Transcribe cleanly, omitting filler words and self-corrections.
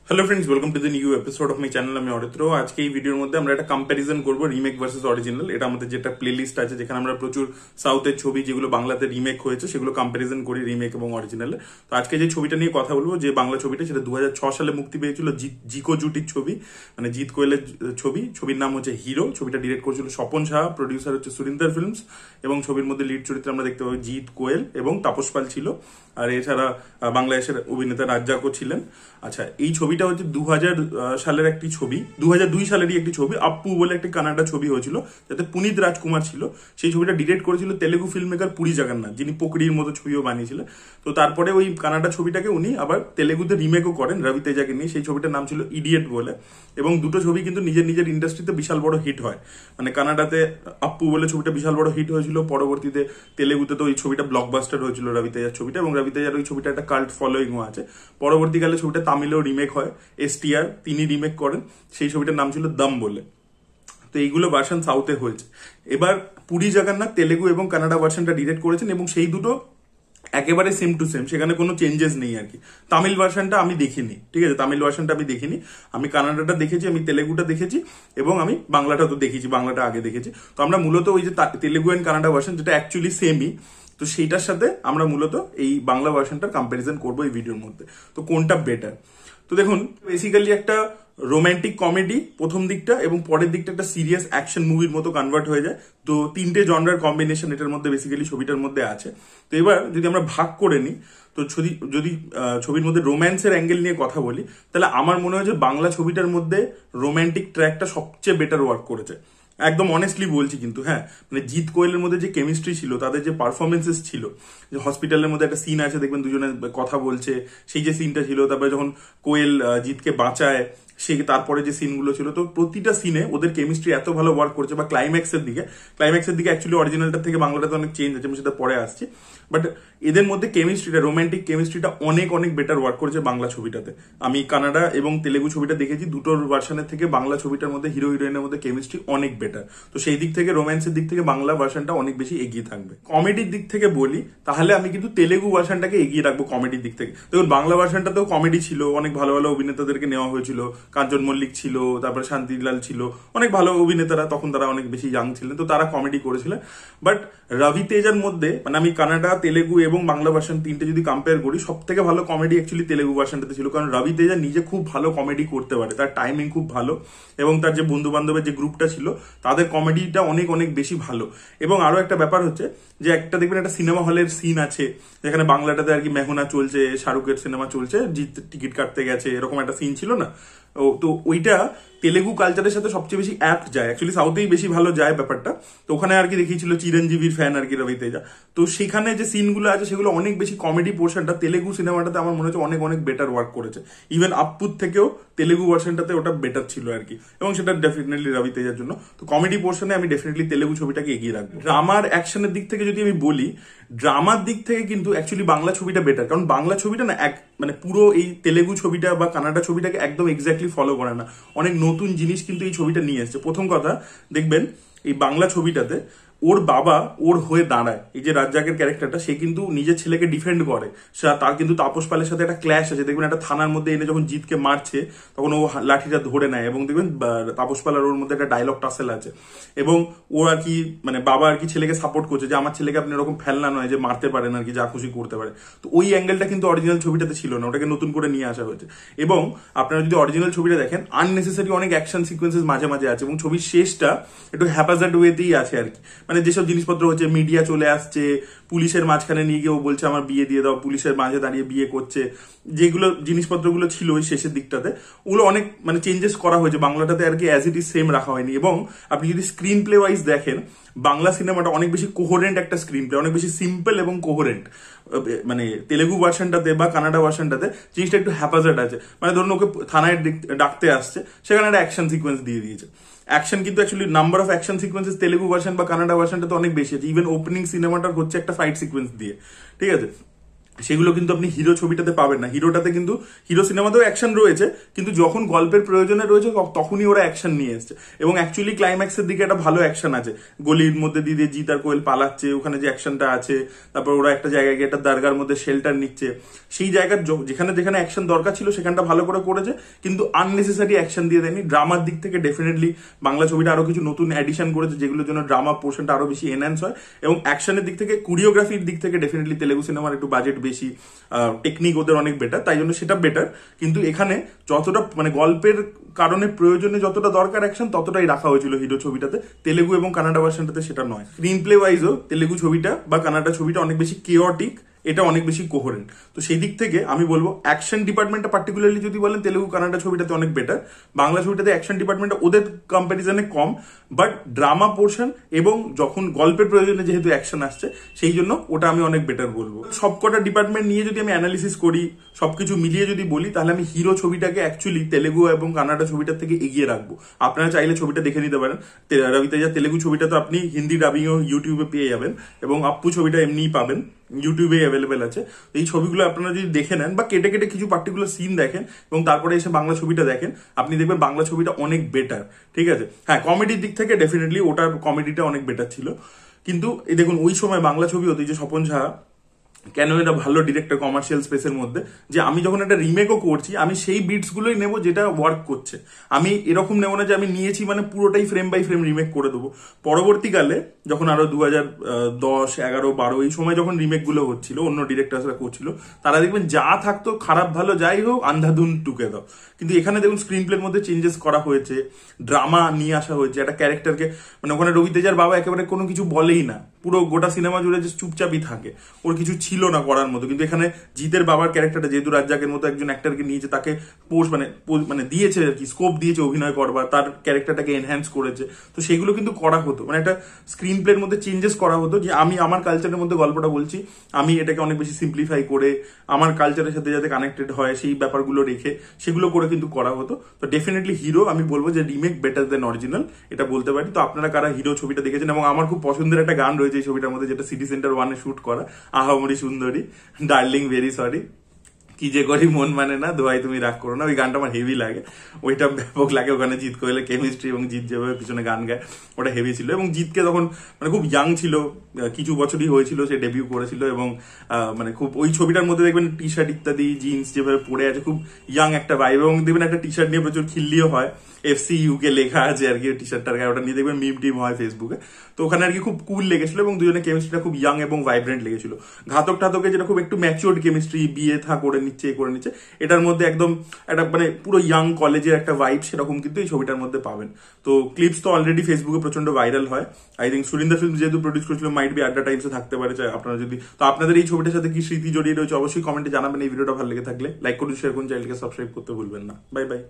Hello friends, welcome to the new episode of my channel. আমি অরিত্র। আজকে এই ভিডিওর মধ্যে আমরা একটা কম্প্যারিজন করবো রিমেক ভার্সেস অরিজিনাল। এটা আমাদের যেটা প্লে লিস্ট আছে, যেখানে আমরা প্রচুর সাউথের ছবি যেগুলো বাংলাতে রিমেক হয়েছে সেগুলো কম্প্যারিজন করি রিমেক এবং অরিজিনালে। তো আজকে যে ছবিটা নিয়ে কথা বলবো, যে বাংলা ছবিটা, সেটা 2006 সালে মুক্তি পেয়েছিল। জিকো জুটির ছবি, মানে জিৎ কোয়েলের ছবি। ছবির নাম হচ্ছে হিরো। ছবিটা ডিরেক্ট করেছিল স্বপন সাহা, প্রডিউসার হচ্ছে সুরিন্দর ফিল্মস, এবং ছবির মধ্যে লিড চরিত্রে আমরা দেখতে পাবো জিৎ কোয়েল এবং তাপস পাল ছিল। আর এছাড়া বাংলাদেশের অভিনেতা রাজ্জাকও ছিলেন। আচ্ছা, এই ছবিটা হচ্ছে 2000 সালের একটি ছবি, 2002 সালেরই একটি ছবি। আপ্পু বলে একটি কানাডা ছবি হয়েছিল, যাতে পুনিত রাজকুমার ছিল। সেই ছবিটা ডিরেক্ট করেছিল তেলেগু ফিল্ম মেকার পুরী জগন্নাথ, যিনি পোকরির মতো ছবিও বানিয়েছিলেন। তো তারপরে ওই কানাডা ছবিটাকে উনি আবার তেলেগুতে রিমেকও করেন রবি তেজাকে নিয়ে। সেই ছবিটার নাম ছিল ইডিয়েট বলে। এবং দুটো ছবি কিন্তু নিজের নিজের ইন্ডাস্ট্রিতে বিশাল বড় হিট হয়। মানে কানাডাতে আপ্পু বলে ছবিটা বিশাল বড় হিট হয়েছিল, পরবর্তীতে তেলেগুতে তো ওই ছবিটা ব্লকবাস্টার হয়েছিল রবি তেজার ছবিটা, এবং রবি তেজার ওই ছবিটা একটা কাল্ট ফলোয়িংও আছে। পরবর্তীকালে ছবিটা তামিলেও রিমেক হয়, STR তিনি রিমেক করেন। সেই ছবিটার নাম ছিল দম বলে। তো এইগুলো ভার্সন সাউথে হয়েছে। এবার পুরী জগন্নাথ তেলেগু এবং কানাডা ভার্সনটা ডিরেক্ট করেছেন, এবং সেই দুটো একেবারে সেম টু সেম, সেখানে কোনো চেঞ্জেস নেই আর কি। তামিল ভার্সনটা আমি দেখিনি, ঠিক আছে, তামিল ভার্সনটা আমি দেখিনি। আমি কানাডাটা দেখেছি, আমি তেলেগুটা দেখেছি, এবং আমি বাংলাটা তো দেখেছি, বাংলাটা আগে দেখেছি। তো আমরা মূলত ওই যে তেলেগু এন্ড কানাডা ভার্সন, যেটা অ্যাকচুয়ালি সেমই, তো সেইটার সাথে আমরা মূলত এই বাংলা ভার্সনটার কম্পারিজন করবো এই ভিডিওর মধ্যে। তো কোনটা বেটার? তো দেখুন, বেসিক্যালি একটা রোমান্টিক কমেডি প্রথম দিকটা, এবং পরের দিকটা একটা সিরিয়াস অ্যাকশন মুভির মতো কনভার্ট হয়ে যায়। তো তিনটে জনরার কম্বিনেশন এটার মধ্যে বেসিক্যালি ছবিটার মধ্যে আছে। তো এবার যদি আমরা ভাগ করে নিই, তো যদি ছবির মধ্যে রোম্যান্সের অ্যাঙ্গেল নিয়ে কথা বলি, তাহলে আমার মনে হয় যে বাংলা ছবিটার মধ্যে রোম্যান্টিক ট্র্যাকটা সবচেয়ে বেটার ওয়ার্ক করেছে। একদম অনেস্টলি বলছি কিন্তু, হ্যাঁ, মানে জিৎ কোয়েলের মধ্যে যে কেমিস্ট্রি ছিল, তাদের যে পারফরমেন্সেস ছিল, যে হসপিটালের মধ্যে একটা সিন আছে, দেখবেন দুজনে কথা বলছে, সেই যে সিনটা ছিল, তারপরে যখন কোয়েল জিৎকে বাঁচায়, সে তারপরে যে সিনগুলো ছিল, তো প্রতিটা সিনে ওদের কেমিস্ট্রি এত ভালো ওয়ার্ক করেছে। বা ক্লাইম্যাক্সের দিকে অ্যাকচুয়ালি অরিজিনালটা থেকে বাংলাটাতে অনেক চেঞ্জ আছে, আমি সেটা পরে আসছি। বাট এদের মধ্যে কেমিস্ট্রিটা, রোমান্টিক কেমিস্ট্রিটা অনেক অনেক বেটার ওয়ার্ক করেছে বাংলা ছবিটাতে। আমি কানাডা এবং তেলেগু ছবিটা দেখেছি, দুটোর ভার্সনের থেকে বাংলা ছবিটার মধ্যে হিরো হিরোইনের মধ্যে কেমিস্ট্রি অনেক বেটার। তো সেই দিক থেকে, রোম্যান্সের দিক থেকে বাংলা ভার্সনটা অনেক বেশি এগিয়ে থাকবে। কমেডির দিক থেকে বলি, তাহলে আমি কিন্তু তেলেগু ভার্সনটাকে এগিয়ে রাখবো কমেডির দিক থেকে। দেখুন, বাংলা ভার্সনটাতেও কমেডি ছিল, অনেক ভালো ভালো অভিনেতাদেরকে নেওয়া হয়েছিল। কাঞ্চন মল্লিক ছিল, তারপরে শান্তিলাল ছিল, অনেক ভালো অভিনেতারা, তখন তারা অনেক বেশি ইয়াং ছিলেন, তো তারা কমেডি করেছিলেন। বাট রবি তেজার মধ্যে, মানে আমি কানাডা, তেলেগু এবং বাংলা ভার্সন তিনটে যদি কম্পেয়ার করি, সব থেকে ভালো কমেডি অ্যাকচুয়ালি তেলেগু ভার্সনটাতে ছিল। কারণ রবি তেজা নিজে খুব ভালো কমেডি করতে পারে, তার টাইমিং খুব ভালো, এবং তার যে বন্ধু বান্ধবের যে গ্রুপটা ছিল, তাদের কমেডিটা অনেক অনেক বেশি ভালো। এবং আরো একটা ব্যাপার হচ্ছে যে, একটা দেখবেন একটা সিনেমা হলের সিন আছে, যেখানে বাংলাটাতে আর কি মেহনা চলছে, শাহরুখের সিনেমা চলছে, জিৎ টিকিট কাটতে গেছে, এরকম একটা সিন ছিল না? তো ওইটা তেলেগু কালচারের সাথে সবচেয়ে বেশি অ্যাপ্ট যায়, অ্যাকচুয়ালি সাউথেই বেশি ভালো যায় ব্যাপারটা। তো ওখানে আর কি দেখিয়েছিল চিরঞ্জীবীর ফ্যান আর কি রবি তেজা। তো সেখানে যে সিনগুলো আছে, সেগুলো অনেক বেশি কমেডি পোর্শনটা তেলেগু সিনেমাটাতে আমার মনে হচ্ছে অনেক অনেক বেটার ওয়ার্ক করেছে। ইভেন আপ্পুর থেকেও তেলেগু ভার্সনটাতে ওটা বেটার ছিল আর কি, এবং সেটা ডেফিনেটলি রবি তেজার জন্য। তো কমেডি পোর্শনে আমি ডেফিনেটলি তেলেগু ছবিটাকে এগিয়ে রাখবো। ড্রামার অ্যাকশনের দিক থেকে যদি আমি বলি, ড্রামার দিক থেকে কিন্তু অ্যাকচুয়ালি বাংলা ছবিটা বেটার। কারণ বাংলা ছবিটা না মানে পুরো এই তেলেগু ছবিটা বা কানাডা ছবিটাকে একদম এক্স্যাক্টলি ফলো করে না, অনেক নতুন জিনিস কিন্তু এই ছবিটা নিয়ে এসছে। প্রথম কথা, দেখবেন এই বাংলা ছবিটাতে ওর বাবা ওর হয়ে দাঁড়ায়, এই যে রাজ্জাকের ক্যারেক্টারটা, সে কিন্তু নিজের ছেলেকে ডিফেন্ড করে। তার কিন্তু তাপস পালের সাথে একটা ক্ল্যাশ আছে, দেখবেন একটা থানার মধ্যে এনে যখন জিতকে মারছে, তখন ও লাঠিটা ধরে নেয়, এবং দেখবেন তাপস পাল আর ওর মধ্যে একটা ডায়লগ টাসেল আছে। এবং ও আর কি, মানে বাবা আর কি ছেলেকে সাপোর্ট করছে, যে আমার ছেলেকে আপনি এরকম ফেলনা নয় যে মারতে পারেন আর কি, যা খুশি করতে পারে। তো ওই অ্যাঙ্গেলটা কিন্তু অরিজিনাল ছবিটাতে ছিল না, ওটাকে নতুন করে নিয়ে আসা হয়েছে। এবং আপনারা যদি অরিজিনাল ছবিটা দেখেন, আননেসেসারি অনেক অ্যাকশন সিকোয়েন্সেস মাঝে মাঝে আছে, এবং ছবির শেষটা একটু হ্যাপাজার্ড ওয়েতেই আছে আর কি। মানে যেসব জিনিসপত্র হচ্ছে, মিডিয়া চলে আসছে, পুলিশের মাঝখানে নিয়ে গিয়ে ও বলছে আমার বিয়ে দিয়ে দাও, পুলিশের মাঝে দাঁড়িয়ে বিয়ে করছে, যেগুলো জিনিসপত্রগুলো ছিল ওই শেষের দিকটাতে, ওগুলো অনেক মানে চেঞ্জেস করা হয়েছে। বাংলাটাতে আর কি অ্যাজ ইট ইজ সেম রাখা হয়নি। এবং আপনি যদি স্ক্রিন প্লে ওয়াইজ দেখেন, বাংলা সিনেমাটা অনেক বেশি কোহরেন্ট একটা স্ক্রিন প্লে, অনেক বেশি সিম্পল এবং কোহরেন্ট। মানে তেলেগু ভার্সনটাতে বা কানাডা ভার্সনটাতে জিনিসটা একটু হ্যাপাজার্ড আছে। মানে ধরুন ওকে থানায় ডাকতে আসছে, সেখানে একটা অ্যাকশন সিকোয়েন্স দিয়ে দিয়েছে। অ্যাকশন কিন্তু actually number of action sequences Telugu version বা কানাডা ভার্সনটা তো অনেক বেশি আছে। ইভেন ওপেনিং সিনেমাটার হচ্ছে একটা ফাইট সিকোয়েন্স দিয়ে, ঠিক আছে। সেগুলো কিন্তু আপনি হিরো ছবিটাতে পাবেন না। হিরোটাতে কিন্তু হিরো সিনেমাতেও অ্যাকশন রয়েছে, কিন্তু যখন গল্পের প্রয়োজনে রয়েছে তখনই ওরা অ্যাকশন নিয়ে এসছে, এবং অ্যাকচুয়ালি ক্লাইম্যাক্সের দিকে একটা ভালো অ্যাকশন আছে। গলির মধ্যে দিয়ে জিৎ আর কোয়েল পালাচ্ছে, ওখানে যে অ্যাকশনটা আছে, তারপর ওরা একটা জায়গায় গিয়ে একটা দরগার মধ্যে শেল্টার নিচ্ছে, সেই জায়গার যেখানে যেখানে অ্যাকশন দরকার ছিল সেখানটা ভালো করে করেছে, কিন্তু আননেসেসারি অ্যাকশন দিয়ে দেয়নি। ড্রামার দিক থেকে ডেফিনেটলি বাংলা ছবিটা আরো কিছু নতুন অ্যাডিশন করেছে, যেগুলোর জন্য ড্রামা পোর্শনটা আরো বেশি এনহ্যান্স হয়, এবং অ্যাকশনের দিক থেকে কোরিওগ্রাফির দিক থেকে ডেফিনেটলি তেলেগু সিনেমার একটু বাজেট বেশি, টেকনিক ওদের অনেক বেটার, তাই জন্য সেটা বেটার। কিন্তু এখানে যতটা মানে গল্পের কারণে প্রয়োজনে যতটা দরকার অ্যাকশন ততটাই রাখা হয়েছিল হিরো ছবিটাতে, তেলেগু এবং কানাডা ভার্সনটাতে সেটা নয়। স্ক্রিন প্লে ওয়াইজও তেলেগু ছবিটা বা কানাডা ছবিটা অনেক বেশি কেওটিক, এটা অনেক বেশি কোহেরেন্ট। তো সেই দিক থেকে আমি বলবো অ্যাকশন ডিপার্টমেন্টটা পার্টিকুলারলি যদি বলেন তেলেগু কানাডা ছবিটাতে অনেক বেটার। বাংলা ছবিটাতে অ্যাকশন ডিপার্টমেন্টটা ওদের কম্প্যারিজনে কম, বাট ড্রামা পোর্শন এবং যখন গল্পের প্রয়োজনে যেহেতু অ্যাকশন আসছে সেই জন্য ওটা আমি অনেক বেটার বলবো। সবকটা ডিপার্টমেন্ট নিয়ে যদি আমি অ্যানালিসিস করি, সবকিছু মিলিয়ে যদি বলি, তাহলে আমি হিরো ছবিটাকে অ্যাকচুয়ালি তেলেগু এবং কানাডা ছবিটার থেকে এগিয়ে রাখবো। আপনারা চাইলে ছবিটা দেখে নিতে পারেন। রবি তেজা তেলেগু ছবিটা তো আপনি হিন্দি ডাবিংও ইউটিউবে পেয়ে যাবেন, এবং আপ্পু ছবিটা এমনিই পাবেন, ইউটিউবে অ্যাভেলেবেল আছে। এই ছবিগুলো আপনারা যদি দেখে নেন বা কেটে কেটে কিছু পার্টিকুলার সিন দেখেন এবং তারপরে এসে বাংলা ছবিটা দেখেন, আপনি দেখবেন বাংলা ছবিটা অনেক বেটার। ঠিক আছে, হ্যাঁ কমেডির দিক থেকে ডেফিনেটলি ওটার কমেডিটা অনেক বেটার ছিল, কিন্তু এই দেখুন ওই সময় বাংলা ছবি হতে যে স্বপন ঝা কেন এটা ভালো ডিরেক্টর কমার্শিয়াল স্পেসের মধ্যে, যে আমি যখন একটা রিমেকও করছি আমি সেই বিটস গুলোই নেবো যেটা ওয়ার্ক করছে। আমি এরকম নেবো না যে আমি নিয়েছি মানে পুরোটাই ফ্রেম বাই ফ্রেম রিমেক করে দেবো। পরবর্তীকালে যখন আরো 2010, 11, 12 এই সময় যখন রিমেক গুলো হচ্ছিল, অন্য ডিরেক্টরসরা করছিল, তারা দেখবেন যা থাকতো খারাপ ভালো যাই হোক আন্ধাধুন টুকে দাও। কিন্তু এখানে দেখুন স্ক্রিন প্লের মধ্যে চেঞ্জেস করা হয়েছে, ড্রামা নিয়ে আসা হয়েছে, একটা ক্যারেক্টারকে মানে ওখানে রবি তেজার বাবা একেবারে কোনো কিছু বলেই না, পুরো গোটা সিনেমা জুড়ে যে চুপচাপই থাকে, ওর কিছু ছিল না করার মতো। কিন্তু এখানে জিতের বাবার ক্যারেক্টারটা যেহেতু রাজ্জাকের মতো একজন অ্যাক্টরকে নিয়েছে, তাকে পোস্ট মানে দিয়েছে আর কি, স্কোপ দিয়েছে অভিনয় করবার, তার ক্যারেক্টারটাকে এনহ্যান্স করেছে, তো সেগুলো কিন্তু করা হতো। মানে একটা স্ক্রিন প্লের মধ্যে চেঞ্জেস করা হতো, যে আমি আমার কালচারের মধ্যে গল্পটা বলছি, আমি এটাকে অনেক বেশি সিম্পলিফাই করে আমার কালচারের সাথে যাতে কানেক্টেড হয় সেই ব্যাপারগুলো রেখে সেগুলো করে কিন্তু করা হতো। তো ডেফিনেটলি হিরো আমি বলবো যে রিমেক বেটার দেন অরিজিনাল, এটা বলতে পারি। তো আপনারা কারা হিরো ছবিটা দেখেছেন, এবং আমার খুব পছন্দের একটা গান রয়েছে এই ছবিটার মধ্যে, যেটা সিটি সেন্টার 1-এ শুট করা, আহামরি সুন্দরী, ডার্লিং ভেরি সরি, কি যে করি মন মানে না, দোয়াই তুমি রাগ করো না, ওই গানটা আমার হেভি লাগে, ওইটা ব্যাপক লাগে। ওখানে জিৎ কোয়েলের কেমিস্ট্রি এবং জিৎ যেভাবে পিছনে গান গায় ওটা হেভি ছিল। এবং জিৎকে তখন মানে খুব ইয়াং ছিল, কিছু বছরই হয়েছিল সে ডেবিউ করেছিল, এবং মানে খুব ওই ছবিটার মধ্যে দেখবেন টি শার্ট ইত্যাদি জিন্স যেভাবে পরে আছে, খুব ইয়াং একটা ভাইব, এবং দেখবেন একটা টি শার্ট নিয়ে প্রচুর খিল্লিও হয়, FC UK লেখা আছে আর কি টি শার্টটার গায়ে, ওটা নিয়ে দেখবেন মিম টিম হয় ফেসবুকে। তো ওখানে আর কি খুব কুল লেগেছিল, এবং দুজনের কেমিস্ট্রিটা খুব ইয়াং এবং ভাইব্রেন্ট লেগেছিল। ঘাতক ঠাতকে যেটা খুব একটু ম্যাচিওর্ড কেমিস্ট্রি, বিয়ে থা করে নিচ্ছে করে নিচ্ছে, এটার মধ্যে একদম একটা মানে পুরো ইয়াং কলেজের একটা ভাইব সেরকম কিন্তু এই ছবিটার মধ্যে পাবেন। তো ক্লিপস তো অলরেডি ফেসবুকে প্রচন্ড ভাইরাল হয়। আই থিঙ্ক সুরিন্দর ফিল্ম যেহেতু প্রডিউস করেছিল, মাইট বি আড্ডা টাইমসে থাকতে পারে, আপনারা যদি, তো আপনাদের এই ছবিটার সাথে কি স্মৃতি জড়িয়ে রয়েছে অবশ্যই কমেন্টে জানাবেন। এই ভিডিওটা ভালো লেগে থাকলে লাইক করুন, শেয়ার করুন, চ্যানেলকে সাবস্ক্রাইব করতে ভুলবেন না। Bye bye.